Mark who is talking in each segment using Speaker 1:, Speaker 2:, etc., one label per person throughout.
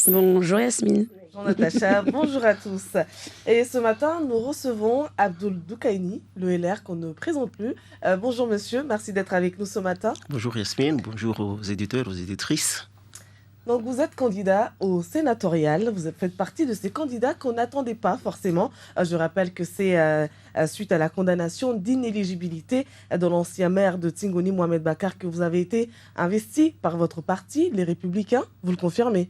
Speaker 1: Bonjour Yasmine.
Speaker 2: Bonjour Natacha, bonjour à tous. Et ce matin, nous recevons Abdoul Doukaini, le LR qu'on ne présente plus. Bonjour monsieur, merci d'être avec nous ce matin.
Speaker 3: Bonjour Yasmine, bonjour aux éditeurs, aux éditrices.
Speaker 2: Donc vous êtes candidat au sénatorial, vous faites partie de ces candidats qu'on n'attendait pas forcément. Je rappelle que c'est suite à la condamnation d'inéligibilité de l'ancien maire de Tingoni, Mohamed Bakar, que vous avez été investi par votre parti, les Républicains. Vous le confirmez ?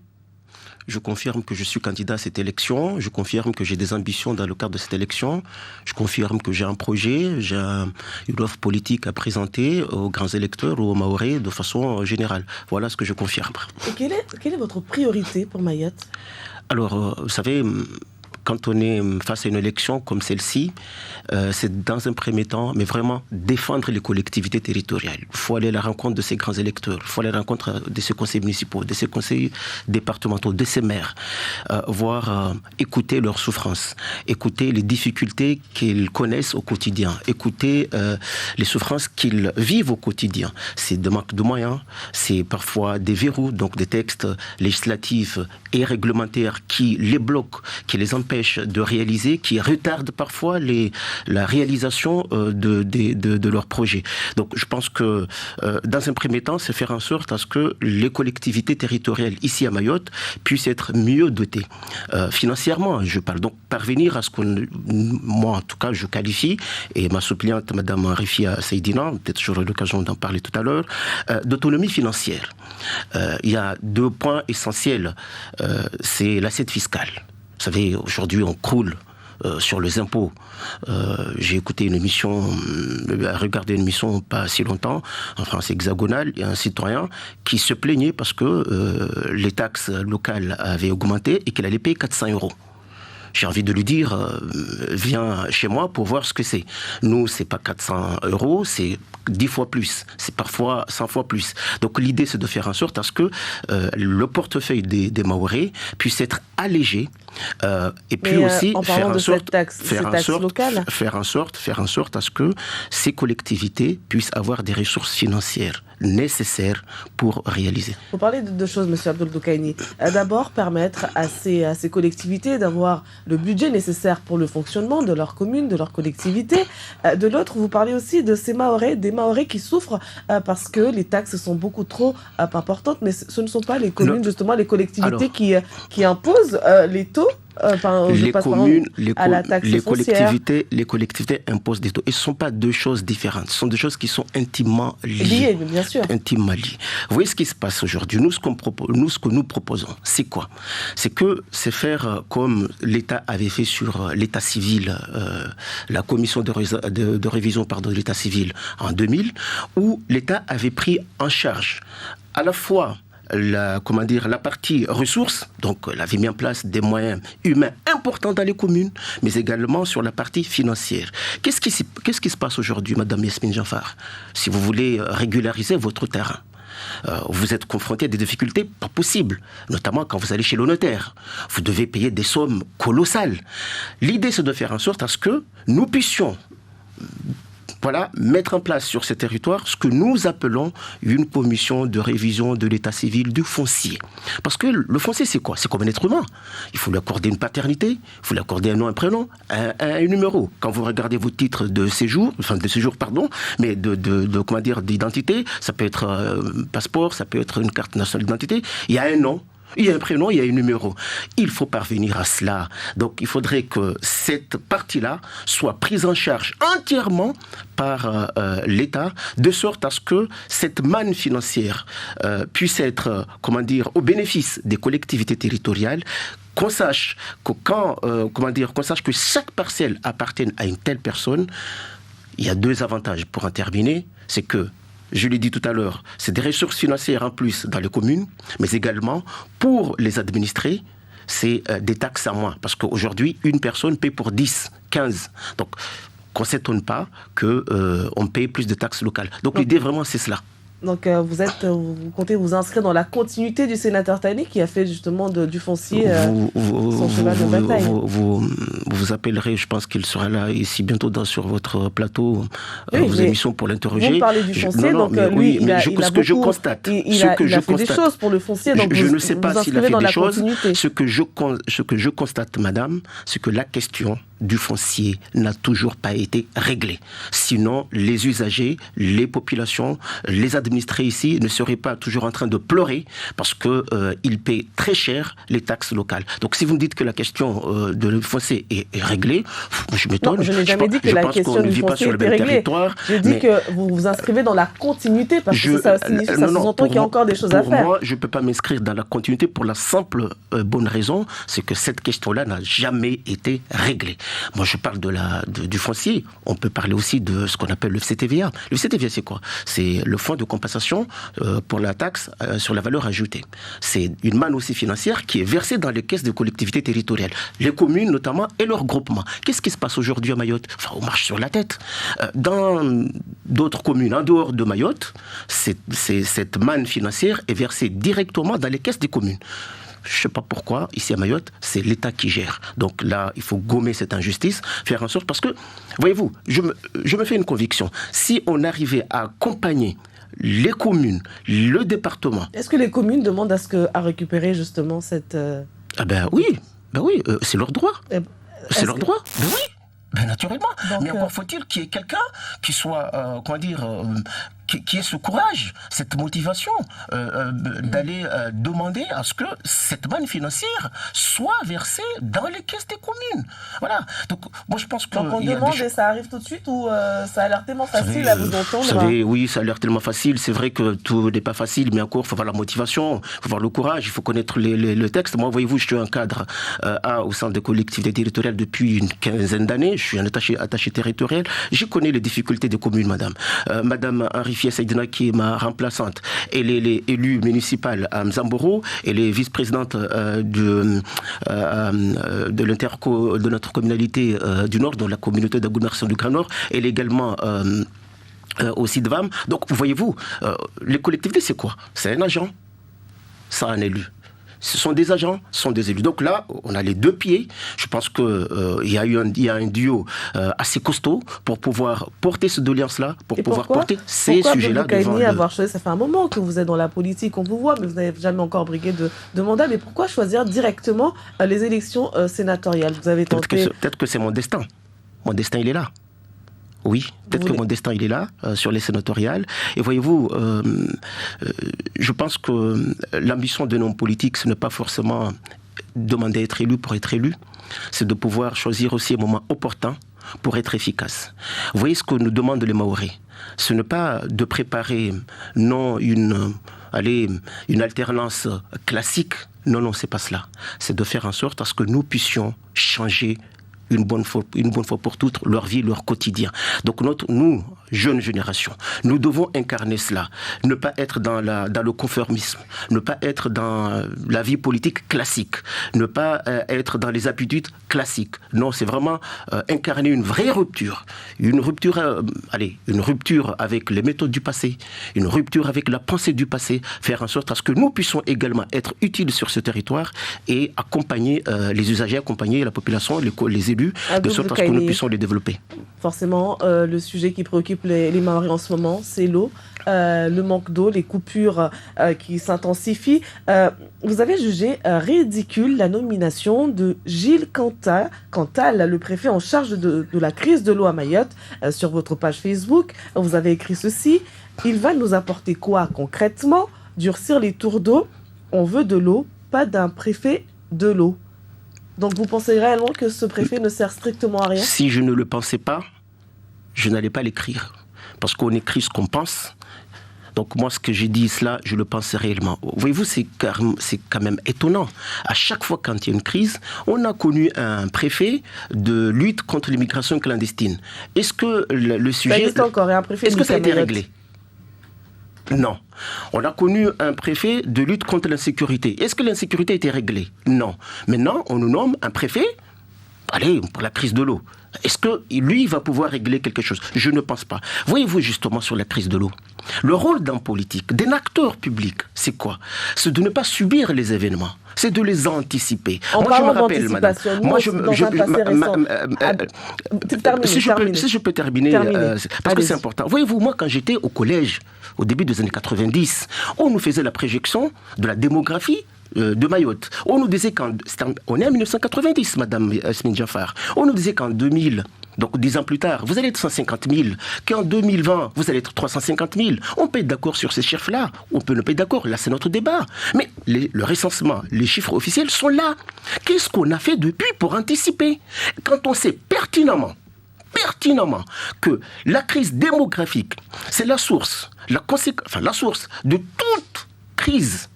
Speaker 3: Je confirme que je suis candidat à cette élection. Je confirme que j'ai des ambitions dans le cadre de cette élection. Je confirme que j'ai un projet, j'ai une offre politique à présenter aux grands électeurs ou aux Mahorais de façon générale. Voilà ce que je confirme.
Speaker 2: Et quelle est votre priorité pour Mayotte ?
Speaker 3: Alors, vous savez, quand on est face à une élection comme celle-ci, c'est dans un premier temps, mais vraiment défendre les collectivités territoriales. Il faut aller à la rencontre de ces grands électeurs, il faut aller à la rencontre de ces conseils municipaux, de ces conseils départementaux, de ces maires, écouter leurs souffrances, écouter les difficultés qu'ils connaissent au quotidien, écouter les souffrances qu'ils vivent au quotidien. C'est de manque de moyens, c'est parfois des verrous, donc des textes législatifs et réglementaires qui les bloquent, qui les empêchent de réaliser, qui retardent parfois la réalisation de leurs projets. Donc je pense que dans un premier temps, c'est faire en sorte à ce que les collectivités territoriales ici à Mayotte puissent être mieux dotées. Financièrement, je parle donc parvenir à ce que moi en tout cas je qualifie, et ma suppléante Madame Rifia Seydina, peut-être j'aurai l'occasion d'en parler tout à l'heure, d'autonomie financière. Il y a deux points essentiels, c'est l'assiette fiscale. Vous savez, aujourd'hui, on croule sur les impôts. J'ai écouté une émission, regardé une émission pas si longtemps, en France hexagonale, il y a un citoyen qui se plaignait parce que les taxes locales avaient augmenté et qu'il allait payer 400 €. J'ai envie de lui dire, viens chez moi pour voir ce que c'est. Nous, c'est pas 400 €, c'est 10 fois plus. C'est parfois 100 fois plus. Donc l'idée, c'est de faire en sorte à ce que le portefeuille des Mahorais puisse être allégé. Et puis aussi faire en sorte à ce que ces collectivités puissent avoir des ressources financières nécessaires pour réaliser.
Speaker 2: Vous parlez de deux choses, monsieur Abdoul Doukaini. D'abord, permettre à ces collectivités d'avoir le budget nécessaire pour le fonctionnement de leur commune, de leur collectivité. De l'autre, vous parlez aussi de ces Mahorais, des Mahorais qui souffrent parce que les taxes sont beaucoup trop importantes, mais ce ne sont pas les communes, justement, les collectivités qui imposent les taux.
Speaker 3: Les collectivités imposent des taux. Et ce ne sont pas deux choses différentes. Ce sont des choses qui sont intimement liées.
Speaker 2: Bien sûr.
Speaker 3: Intimement liées. Vous voyez ce qui se passe aujourd'hui. Nous, ce que nous proposons, c'est quoi ? C'est faire comme l'État avait fait sur l'état civil, la commission de révision de l'état civil en 2000, où l'État avait pris en charge à la fois la partie ressources, donc elle avait mis en place des moyens humains importants dans les communes, mais également sur la partie financière. Qu'est-ce qui se passe aujourd'hui, Madame Yasmine Janfar ? Si vous voulez régulariser votre terrain, vous êtes confronté à des difficultés pas possibles, notamment quand vous allez chez le notaire. Vous devez payer des sommes colossales. L'idée, c'est de faire en sorte à ce que nous puissions mettre en place sur ces territoires ce que nous appelons une commission de révision de l'état civil du foncier. Parce que le foncier, c'est quoi ? C'est comme un être humain. Il faut lui accorder une paternité, il faut lui accorder un nom, un prénom, un numéro. Quand vous regardez vos titres de séjour, mais d'identité, ça peut être un passeport, ça peut être une carte nationale d'identité, il y a un nom. Il y a un prénom, il y a un numéro. Il faut parvenir à cela. Donc, il faudrait que cette partie-là soit prise en charge entièrement par l'État, de sorte à ce que cette manne financière puisse être, au bénéfice des collectivités territoriales, qu'on sache que que chaque parcelle appartienne à une telle personne. Il y a deux avantages pour en terminer. C'est que je l'ai dit tout à l'heure, c'est des ressources financières en plus dans les communes, mais également pour les administrés, c'est des taxes en moins. Parce qu'aujourd'hui, une personne paie pour 10, 15. Donc, qu'on ne s'étonne pas qu'on paye plus de taxes locales. Donc, l'idée vraiment, c'est cela.
Speaker 2: Donc vous comptez vous inscrire dans la continuité du sénateur Tani qui a fait justement du foncier son cheval de bataille.
Speaker 3: Vous appellerez, je pense qu'il sera là ici bientôt sur votre plateau, vos émissions pour l'interroger.
Speaker 2: Vous parlez du foncier, lui, il a fait des choses pour le foncier, donc
Speaker 3: je ne sais pas s'il a fait des choses. Ce que je constate, madame, c'est que la question du foncier n'a toujours pas été réglée. Sinon, les usagers, les populations, les administrés ici ne seraient pas toujours en train de pleurer parce qu'ils paient très cher les taxes locales. Donc si vous me dites que la question de foncier est réglée, je m'étonne.
Speaker 2: Non, je n'ai jamais dit que la question du foncier était réglée. J'ai dit que vous vous inscrivez dans la continuité parce que ça sous-entend qu'il y a encore des choses à faire.
Speaker 3: Pour moi, je ne peux pas m'inscrire dans la continuité pour la simple bonne raison, c'est que cette question-là n'a jamais été réglée. Moi, je parle du foncier. On peut parler aussi de ce qu'on appelle le FCTVA. Le FCTVA, c'est quoi? C'est le fonds de compensation pour la taxe sur la valeur ajoutée. C'est une manne aussi financière qui est versée dans les caisses des collectivités territoriales, les communes notamment et leurs groupements. Qu'est-ce qui se passe aujourd'hui à Mayotte? Enfin, on marche sur la tête. Dans d'autres communes, en dehors de Mayotte, cette manne financière est versée directement dans les caisses des communes. Je ne sais pas pourquoi, ici à Mayotte, c'est l'État qui gère. Donc là, il faut gommer cette injustice, faire en sorte... Parce que, voyez-vous, je me fais une conviction. Si on arrivait à accompagner les communes, le département...
Speaker 2: Est-ce que les communes demandent à récupérer justement cette...
Speaker 3: oui, c'est leur droit. C'est leur droit. Ben oui. Ben naturellement. Donc, mais encore faut-il qu'il y ait quelqu'un qui soit, qui ait ce courage, cette motivation d'aller demander à ce que cette manne financière soit versée dans les caisses des communes. Voilà. Donc moi je pense que...
Speaker 2: Donc on demande et ça arrive tout de suite ou ça a l'air tellement facile à vous entendre?
Speaker 3: Vous savez, oui, ça a l'air tellement facile. C'est vrai que tout n'est pas facile, mais encore il faut avoir la motivation, il faut avoir le courage, il faut connaître le texte. Moi, voyez-vous, je suis un cadre au sein des collectivités territoriales depuis une quinzaine d'années. Je suis un attaché territorial. Je connais les difficultés des communes, madame. Madame Henri Saïdina, qui est ma remplaçante, elle est élue municipale à Mzamboro, elle est vice-présidente de notre communauté du Nord, dans la communauté d'agglomération du Grand Nord. Elle est également au CIDVAM. Donc, voyez-vous, les collectivités, c'est quoi? C'est un agent, c'est un élu. Ce sont des agents, ce sont des élus. Donc là, on a les deux pieds. Je pense qu'il y a un duo assez costaud pour pouvoir porter cette doléance-là, pour pouvoir porter ces sujets-là devant...
Speaker 2: avoir choisi, ça fait un moment que vous êtes dans la politique, on vous voit, mais vous n'avez jamais encore brigué de mandat. Mais pourquoi choisir directement les élections sénatoriales? Vous avez tenté...
Speaker 3: Peut-être que c'est mon destin. Mon destin, il est là. Oui, peut-être que mon destin, il est là, sur les sénatoriales. Et voyez-vous, je pense que l'ambition d'un homme politique, ce n'est pas forcément demander à être élu pour être élu. C'est de pouvoir choisir aussi un moment opportun pour être efficace. Vous voyez ce que nous demandent les Mahorais? Ce n'est pas de préparer, non, une alternance classique. Non, c'est pas cela. C'est de faire en sorte à ce que nous puissions changer une bonne fois pour toutes leur vie, leur quotidien. Donc nous, jeunes générations, nous devons incarner cela. Ne pas être dans le conformisme, ne pas être dans la vie politique classique, ne pas être dans les habitudes classiques. Non, c'est vraiment incarner une vraie rupture. Une rupture avec les méthodes du passé, une rupture avec la pensée du passé, faire en sorte à ce que nous puissions également être utiles sur ce territoire et accompagner les usagers, accompagner la population, les élus, de sorte à ce que nous puissions les développer.
Speaker 2: Forcément, le sujet qui préoccupe les Mahorais en ce moment, c'est l'eau. Le manque d'eau, les coupures qui s'intensifient. Vous avez jugé ridicule la nomination de Gilles Cantal, le préfet en charge de la crise de l'eau à Mayotte. Sur votre page Facebook, vous avez écrit ceci: il va nous apporter quoi concrètement? Durcir les tours d'eau. On veut de l'eau, pas d'un préfet de l'eau. Donc vous pensez réellement que ce préfet ne sert strictement à rien?
Speaker 3: Si je ne le pensais pas, je n'allais pas l'écrire. Parce qu'on écrit ce qu'on pense. Donc moi, ce que j'ai dit, cela, je le pense réellement. Voyez-vous, c'est quand même étonnant. À chaque fois quand il y a une crise, on a connu un préfet de lutte contre l'immigration clandestine. Est-ce que le sujet...
Speaker 2: Ça existe encore, un préfet.
Speaker 3: Est-ce que ça a été réglé? Non. On a connu un préfet de lutte contre l'insécurité. Est-ce que l'insécurité a été réglée? Non. Maintenant, on nous nomme un préfet allez, pour la crise de l'eau. Est-ce que lui va pouvoir régler quelque chose? Je ne pense pas. Voyez-vous justement sur la crise de l'eau, le rôle d'un politique, d'un acteur public, c'est quoi? C'est de ne pas subir les événements. C'est de les anticiper.
Speaker 2: Moi, je me rappelle, madame. Moi,
Speaker 3: si je peux terminer, parce que c'est important. Voyez-vous, moi, quand j'étais au collège, au début des années 90, on nous faisait la projection de la démographie de Mayotte. On nous disait on est en 1990, madame Yasmine Jaffar. On nous disait qu'en 2000, donc 10 ans plus tard, vous allez être 150 000, qu'en 2020, vous allez être 350 000. On peut être d'accord sur ces chiffres-là, on peut ne pas être d'accord, là c'est notre débat. Mais le recensement, les chiffres officiels sont là. Qu'est-ce qu'on a fait depuis pour anticiper? Quand on sait pertinemment que la crise démographique, c'est la source, la source de toute crise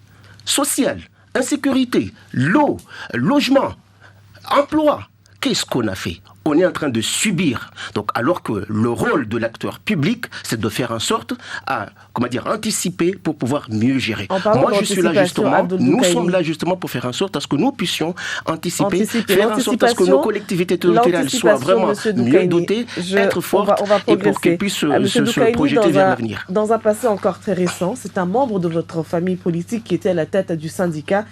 Speaker 3: sociale, insécurité, l'eau, logement, emploi. Qu'est-ce qu'on a fait? On est en train de subir. Donc, alors que le rôle de l'acteur public, c'est de faire en sorte à, anticiper pour pouvoir mieux gérer. Moi, je suis là justement, nous sommes là justement pour faire en sorte à ce que nous puissions anticiper, faire en sorte à ce que nos collectivités territoriales soient vraiment mieux dotées, être fortes, et pour qu'elles puissent se projeter vers l'avenir.
Speaker 2: Dans un passé encore très récent, c'est un membre de votre famille politique qui était à la tête du syndicat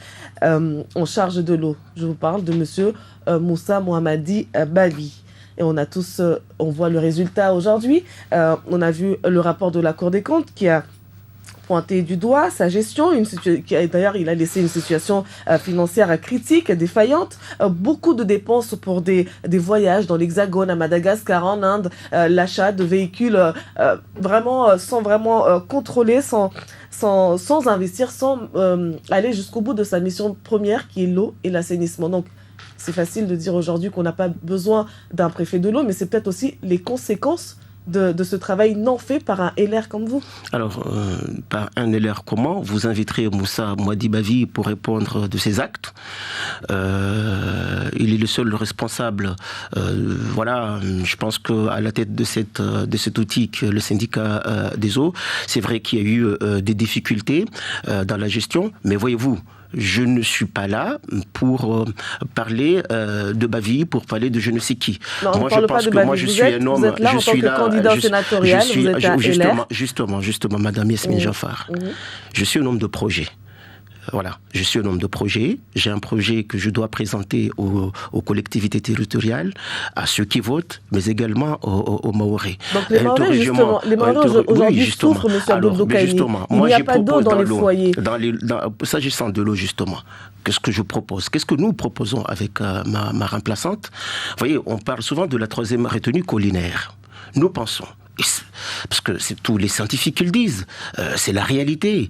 Speaker 2: en charge de l'eau. Je vous parle de monsieur Moussa Mohamadi Bavi. Et on voit le résultat aujourd'hui. On a vu le rapport de la Cour des comptes qui a pointé du doigt sa gestion. D'ailleurs, il a laissé une situation financière critique, défaillante. Beaucoup de dépenses pour des voyages dans l'Hexagone, à Madagascar, en Inde, l'achat de véhicules sans vraiment contrôler, sans investir, sans aller jusqu'au bout de sa mission première qui est l'eau et l'assainissement. Donc, c'est facile de dire aujourd'hui qu'on n'a pas besoin d'un préfet de l'eau, mais c'est peut-être aussi les conséquences de ce travail non fait par un LR comme vous.
Speaker 3: Alors, par un LR comment? Vous inviterez Moussa Mohamadi Bavi pour répondre de ses actes. Il est le seul responsable. Je pense qu'à la tête de cet outil, le syndicat des eaux, c'est vrai qu'il y a eu des difficultés dans la gestion, mais voyez-vous, je ne suis pas là pour parler de Bavi, pour parler de je ne sais qui.
Speaker 2: Non, moi, je pense que moi, je suis un homme. Vous êtes là en tant que candidat sénatorial, vous êtes un LR.
Speaker 3: Justement, madame Yasmine Jaffar. Je suis un homme de projet. Voilà, je suis un homme de projet. J'ai un projet que je dois présenter aux collectivités territoriales, à ceux qui votent, mais également aux Mahorais.
Speaker 2: Donc les Mahorais aujourd'hui souffrent, M. Abdou Doukaini. Il n'y a pas d'eau dans les foyers.
Speaker 3: S'agissant de l'eau, justement, qu'est-ce que je propose? Qu'est-ce que nous proposons avec ma remplaçante? Vous voyez, on parle souvent de la 3e retenue collinaire. Nous pensons, parce que c'est tous les scientifiques qui le disent, c'est la réalité,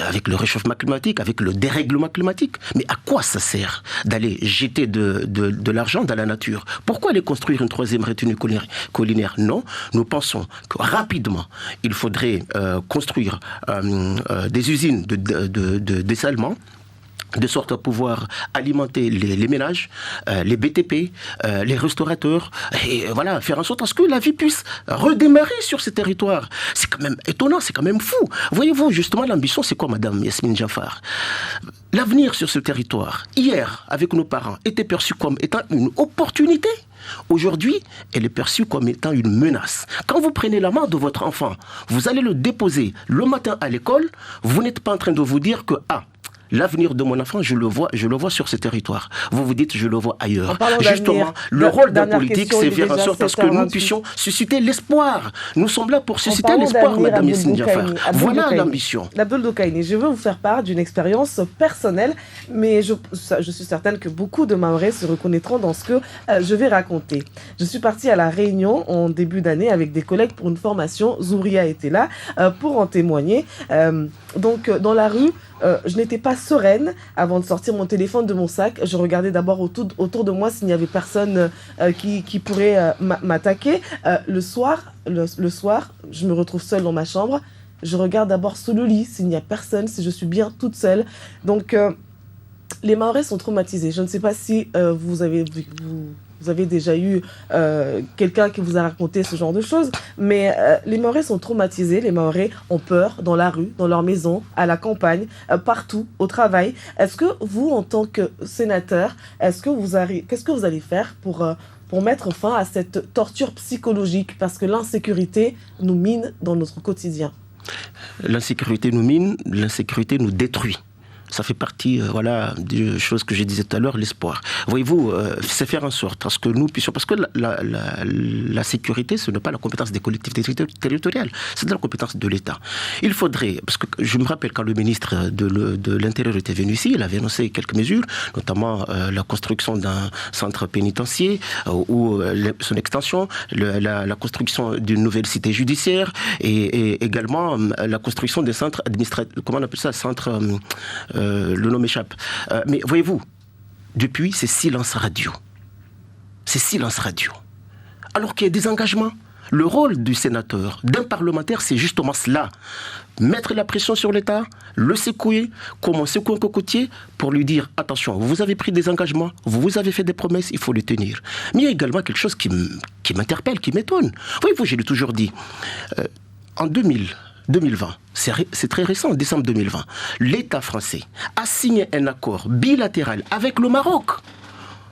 Speaker 3: avec le réchauffement climatique, avec le dérèglement climatique. Mais à quoi ça sert d'aller jeter de l'argent dans la nature? Pourquoi aller construire une 3e retenue collinaire? Non, nous pensons que rapidement, il faudrait construire des usines de dessalement, de sorte à pouvoir alimenter les ménages, les BTP, les restaurateurs, et voilà, faire en sorte à ce que la vie puisse redémarrer sur ces territoires. C'est quand même étonnant, c'est quand même fou. Voyez-vous, justement, l'ambition, c'est quoi, madame Yasmine Jaffar? L'avenir sur ce territoire, hier, avec nos parents, était perçu comme étant une opportunité. Aujourd'hui, elle est perçue comme étant une menace. Quand vous prenez la main de votre enfant, vous allez le déposer le matin à l'école, vous n'êtes pas en train de vous dire que, l'avenir de mon enfant, je le vois sur ce territoire. Vous vous dites, je le vois ailleurs. Justement, le rôle d'un politique, c'est faire en sorte à ce que nous puissions susciter l'espoir. Nous sommes là pour susciter l'espoir, madame Yasmine Jaffar. Voilà l'ambition.
Speaker 2: Abdou Doukaini, je veux vous faire part d'une expérience personnelle, mais je suis certaine que beaucoup de Mahorais se reconnaîtront dans ce que je vais raconter. Je suis partie à La Réunion en début d'année avec des collègues pour une formation. Zouria était là pour en témoigner. Donc, dans la rue, je n'étais pas sereine avant de sortir mon téléphone de mon sac. Je regardais d'abord autour de moi s'il n'y avait personne qui pourrait m'attaquer. Le soir, je me retrouve seule dans ma chambre. Je regarde d'abord sous le lit s'il n'y a personne, si je suis bien toute seule. Donc, les Mahorais sont traumatisés. Je ne sais pas si vous avez déjà eu quelqu'un qui vous a raconté ce genre de choses, mais les Mahorais sont traumatisés. Les Mahorais ont peur dans la rue, dans leur maison, à la campagne, partout, au travail. Est-ce que vous, en tant que sénateur, qu'est-ce que vous allez faire pour mettre fin à cette torture psychologique? Parce que l'insécurité nous mine dans notre quotidien.
Speaker 3: L'insécurité nous mine, l'insécurité nous détruit. Ça fait partie des choses que je disais tout à l'heure, l'espoir. Voyez-vous, c'est faire en sorte à ce que nous puissions... Parce que la sécurité, ce n'est pas la compétence des collectivités territoriales, c'est de la compétence de l'État. Il faudrait... Parce que je me rappelle quand le ministre de l'Intérieur était venu ici, il avait annoncé quelques mesures, notamment la construction d'un centre pénitentiaire ou son extension, la construction d'une nouvelle cité judiciaire et également la construction des centres administratifs... Comment on appelle ça? Centre... le nom m'échappe. Mais voyez-vous, depuis, c'est silence radio. C'est silence radio. Alors qu'il y a des engagements. Le rôle du sénateur, d'un parlementaire, c'est justement cela. Mettre la pression sur l'État, le secouer, comme on secoue un cocotier, pour lui dire, attention, vous avez pris des engagements, vous avez fait des promesses, il faut les tenir. Mais il y a également quelque chose qui m'interpelle, qui m'étonne. Voyez-vous, je l'ai toujours dit. En 2020, c'est très récent, décembre 2020, l'État français a signé un accord bilatéral avec le Maroc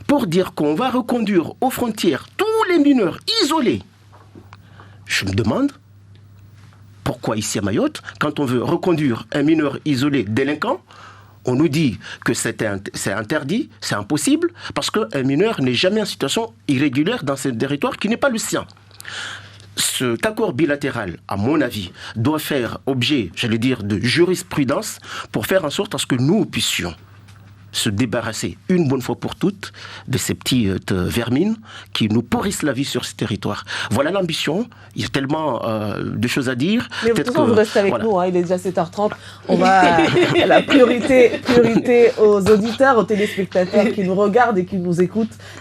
Speaker 3: pour dire qu'on va reconduire aux frontières tous les mineurs isolés. Je me demande pourquoi ici à Mayotte, quand on veut reconduire un mineur isolé délinquant, on nous dit que c'est interdit, c'est impossible, parce qu'un mineur n'est jamais en situation irrégulière dans ce territoire qui n'est pas le sien. Cet accord bilatéral, à mon avis, doit faire objet, j'allais dire, de jurisprudence pour faire en sorte à ce que nous puissions se débarrasser une bonne fois pour toutes de ces petites vermines qui nous pourrissent la vie sur ce territoire. Voilà l'ambition. Il y a tellement de choses à dire.
Speaker 2: Mais de toute façon, vous restez avec nous. Il est déjà 7h30. On va la priorité aux auditeurs, aux téléspectateurs qui nous regardent et qui nous écoutent.